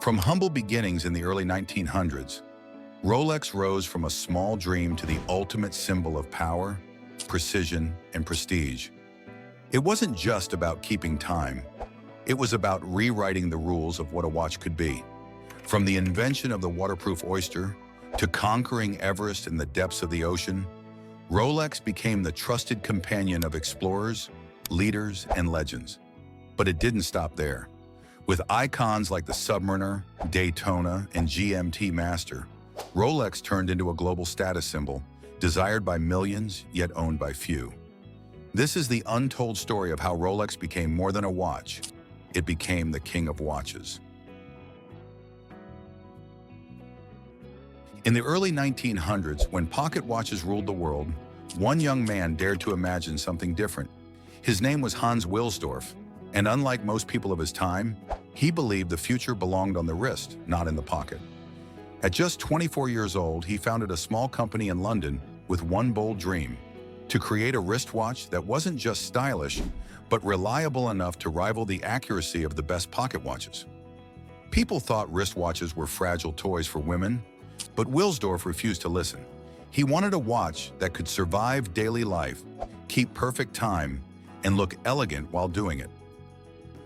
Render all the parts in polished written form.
From humble beginnings in the early 1900s, Rolex rose from a small dream to the ultimate symbol of power, precision, and prestige. It wasn't just about keeping time. It was about rewriting the rules of what a watch could be. From the invention of the waterproof Oyster to conquering Everest in the depths of the ocean, Rolex became the trusted companion of explorers, leaders, and legends. But it didn't stop there. With icons like the Submariner, Daytona, and GMT-Master, Rolex turned into a global status symbol, desired by millions, yet owned by few. This is the untold story of how Rolex became more than a watch. It became the king of watches. In the early 1900s, when pocket watches ruled the world, one young man dared to imagine something different. His name was Hans Wilsdorf, and unlike most people of his time, he believed the future belonged on the wrist, not in the pocket. At just 24 years old, he founded a small company in London with one bold dream: to create a wristwatch that wasn't just stylish, but reliable enough to rival the accuracy of the best pocket watches. People thought wristwatches were fragile toys for women, but Wilsdorf refused to listen. He wanted a watch that could survive daily life, keep perfect time, and look elegant while doing it.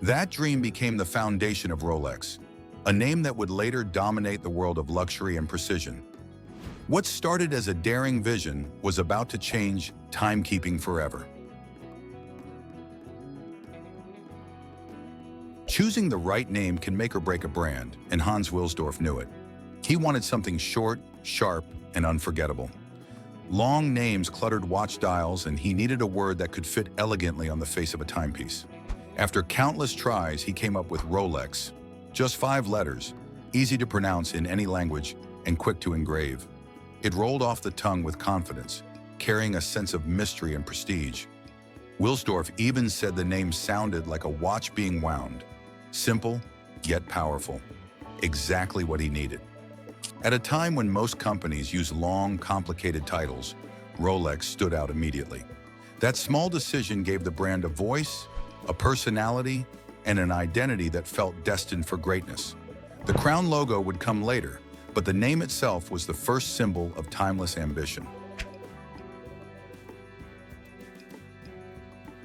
That dream became the foundation of Rolex, a name that would later dominate the world of luxury and precision. What started as a daring vision was about to change timekeeping forever. Choosing the right name can make or break a brand, and Hans Wilsdorf knew it. He wanted something short, sharp, and unforgettable. Long names cluttered watch dials, and he needed a word that could fit elegantly on the face of a timepiece. After countless tries, he came up with Rolex. Just 5 letters, easy to pronounce in any language, and quick to engrave. It rolled off the tongue with confidence, carrying a sense of mystery and prestige. Wilsdorf even said the name sounded like a watch being wound. Simple, yet powerful. Exactly what he needed. At a time when most companies use long, complicated titles, Rolex stood out immediately. That small decision gave the brand a voice, a personality, and an identity that felt destined for greatness. The crown logo would come later, but the name itself was the first symbol of timeless ambition.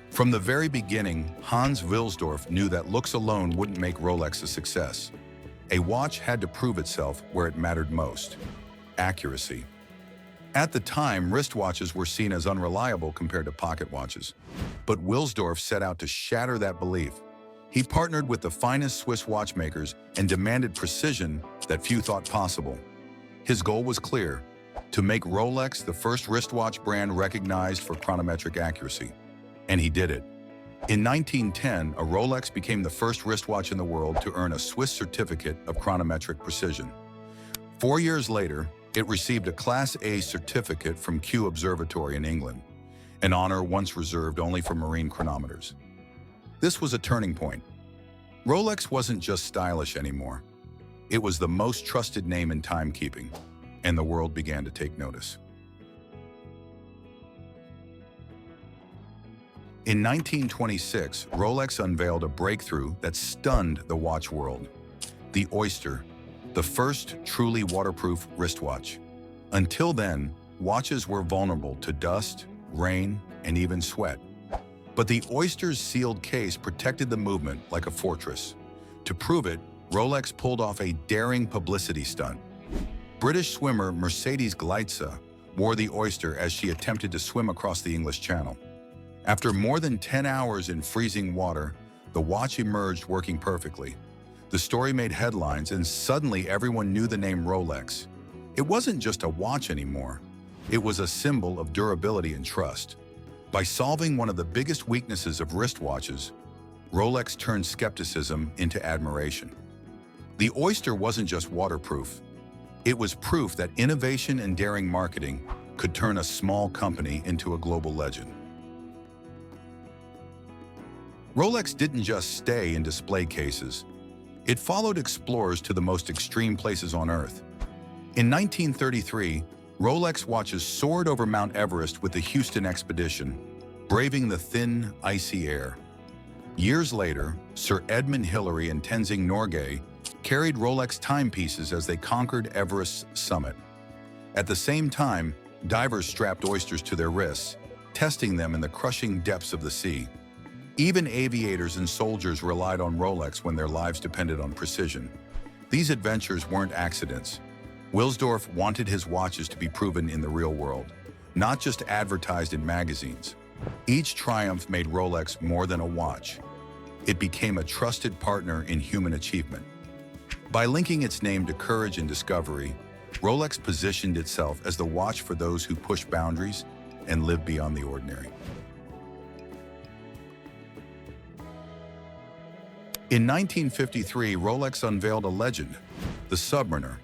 From the very beginning, Hans Wilsdorf knew that looks alone wouldn't make Rolex a success. A watch had to prove itself where it mattered most: accuracy. At the time, wristwatches were seen as unreliable compared to pocket watches, but Wilsdorf set out to shatter that belief. He partnered with the finest Swiss watchmakers and demanded precision that few thought possible. His goal was clear: to make Rolex the first wristwatch brand recognized for chronometric accuracy. And he did it. In 1910, a Rolex became the first wristwatch in the world to earn a Swiss certificate of chronometric precision. 4 years later, it received a Class A certificate from Kew Observatory in England, an honor once reserved only for marine chronometers. This was a turning point. Rolex wasn't just stylish anymore. It was the most trusted name in timekeeping, and the world began to take notice. In 1926, Rolex unveiled a breakthrough that stunned the watch world: the Oyster, the first truly waterproof wristwatch. Until then, watches were vulnerable to dust, rain, and even sweat. But the Oyster's sealed case protected the movement like a fortress. To prove it, Rolex pulled off a daring publicity stunt. British swimmer Mercedes Gleitze wore the Oyster as she attempted to swim across the English Channel. After more than 10 hours in freezing water, the watch emerged working perfectly. The story made headlines, and suddenly everyone knew the name Rolex. It wasn't just a watch anymore. It was a symbol of durability and trust. By solving one of the biggest weaknesses of wristwatches, Rolex turned skepticism into admiration. The Oyster wasn't just waterproof. It was proof that innovation and daring marketing could turn a small company into a global legend. Rolex didn't just stay in display cases. It followed explorers to the most extreme places on Earth. In 1933, Rolex watches soared over Mount Everest with the Houston expedition, braving the thin, icy air. Years later, Sir Edmund Hillary and Tenzing Norgay carried Rolex timepieces as they conquered Everest's summit. At the same time, divers strapped oysters to their wrists, testing them in the crushing depths of the sea. Even aviators and soldiers relied on Rolex when their lives depended on precision. These adventures weren't accidents. Wilsdorf wanted his watches to be proven in the real world, not just advertised in magazines. Each triumph made Rolex more than a watch. It became a trusted partner in human achievement. By linking its name to courage and discovery, Rolex positioned itself as the watch for those who push boundaries and live beyond the ordinary. In 1953, Rolex unveiled a legend, the Submariner.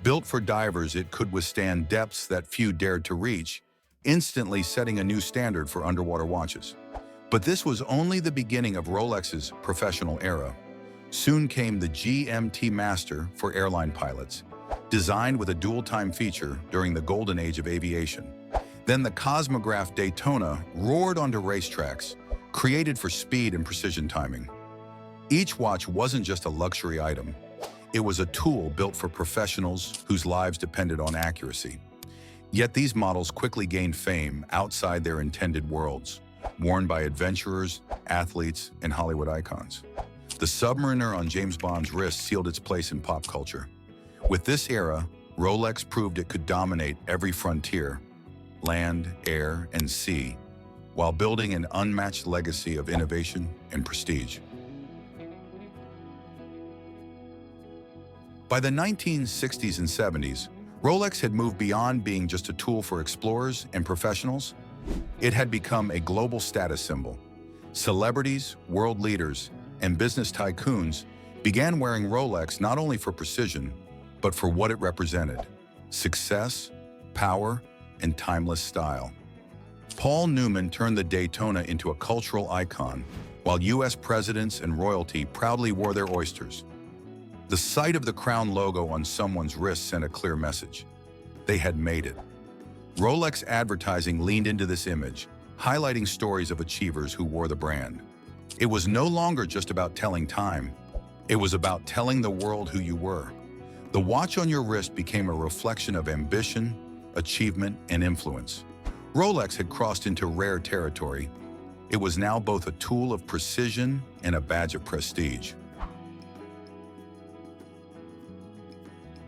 Built for divers, it could withstand depths that few dared to reach, instantly setting a new standard for underwater watches. But this was only the beginning of Rolex's professional era. Soon came the GMT-Master for airline pilots, designed with a dual-time feature during the golden age of aviation. Then the cosmograph Daytona roared onto racetracks, created for speed and precision timing. Each watch wasn't just a luxury item. It was a tool built for professionals whose lives depended on accuracy. Yet these models quickly gained fame outside their intended worlds, worn by adventurers, athletes, and Hollywood icons. The Submariner on James Bond's wrist sealed its place in pop culture. With this era, Rolex proved it could dominate every frontier, land, air, and sea, while building an unmatched legacy of innovation and prestige. By the 1960s and 70s, Rolex had moved beyond being just a tool for explorers and professionals. It had become a global status symbol. Celebrities, world leaders, and business tycoons began wearing Rolex not only for precision, but for what it represented: success, power, and timeless style. Paul Newman turned the Daytona into a cultural icon, while US presidents and royalty proudly wore their oysters. The sight of the crown logo on someone's wrist sent a clear message. They had made it. Rolex advertising leaned into this image, highlighting stories of achievers who wore the brand. It was no longer just about telling time. It was about telling the world who you were. The watch on your wrist became a reflection of ambition, achievement, and influence. Rolex had crossed into rare territory. It was now both a tool of precision and a badge of prestige.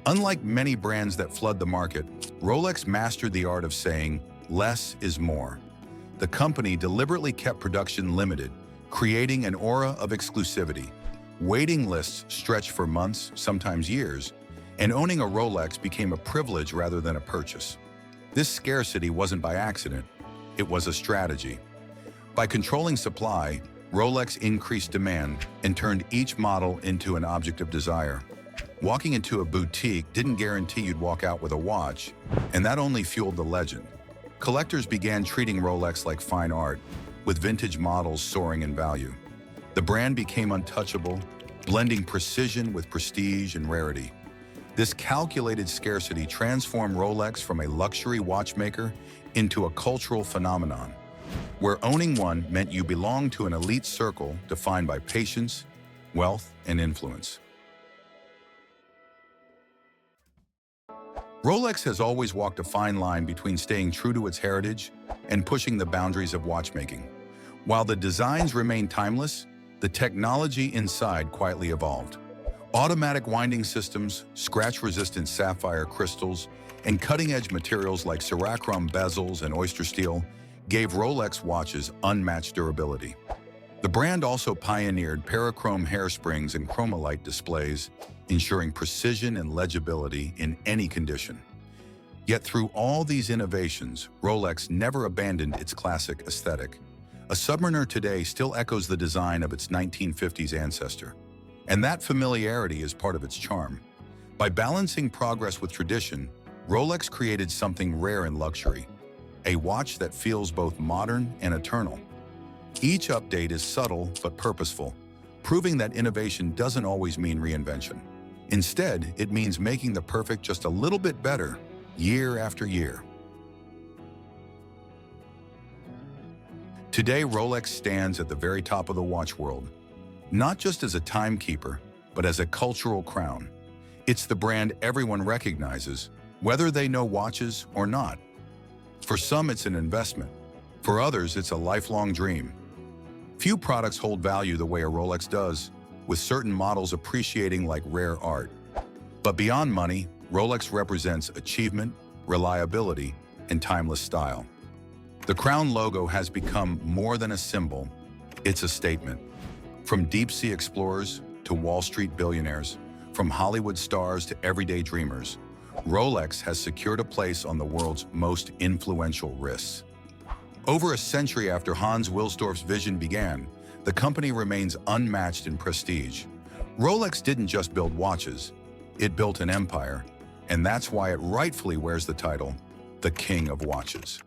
Unlike many brands that flood the market, Rolex mastered the art of saying, less is more. The company deliberately kept production limited, creating an aura of exclusivity. Waiting lists stretched for months, sometimes years, and owning a Rolex became a privilege rather than a purchase. This scarcity wasn't by accident, it was a strategy. By controlling supply, Rolex increased demand and turned each model into an object of desire. Walking into a boutique didn't guarantee you'd walk out with a watch, and that only fueled the legend. Collectors began treating Rolex like fine art, with vintage models soaring in value. The brand became untouchable, blending precision with prestige and rarity. This calculated scarcity transformed Rolex from a luxury watchmaker into a cultural phenomenon, where owning one meant you belonged to an elite circle defined by patience, wealth, and influence. Rolex has always walked a fine line between staying true to its heritage and pushing the boundaries of watchmaking. While the designs remain timeless, the technology inside quietly evolved. Automatic winding systems, scratch-resistant sapphire crystals, and cutting-edge materials like cerachrom bezels and oyster steel gave Rolex watches unmatched durability. The brand also pioneered parachrome hairsprings and chromolite displays, ensuring precision and legibility in any condition. Yet through all these innovations, Rolex never abandoned its classic aesthetic. A Submariner today still echoes the design of its 1950s ancestor, and that familiarity is part of its charm. By balancing progress with tradition, Rolex created something rare in luxury, a watch that feels both modern and eternal. Each update is subtle but purposeful, proving that innovation doesn't always mean reinvention. Instead, it means making the perfect just a little bit better, year after year. Today, Rolex stands at the very top of the watch world, not just as a timekeeper, but as a cultural crown. It's the brand everyone recognizes, whether they know watches or not. For some, it's an investment. For others, it's a lifelong dream. Few products hold value the way a Rolex does, with certain models appreciating like rare art. But beyond money, Rolex represents achievement, reliability, and timeless style. The crown logo has become more than a symbol, it's a statement. From deep-sea explorers to Wall Street billionaires, from Hollywood stars to everyday dreamers, Rolex has secured a place on the world's most influential wrists. Over a century after Hans Wilsdorf's vision began, the company remains unmatched in prestige. Rolex didn't just build watches, it built an empire, and that's why it rightfully wears the title, the King of Watches.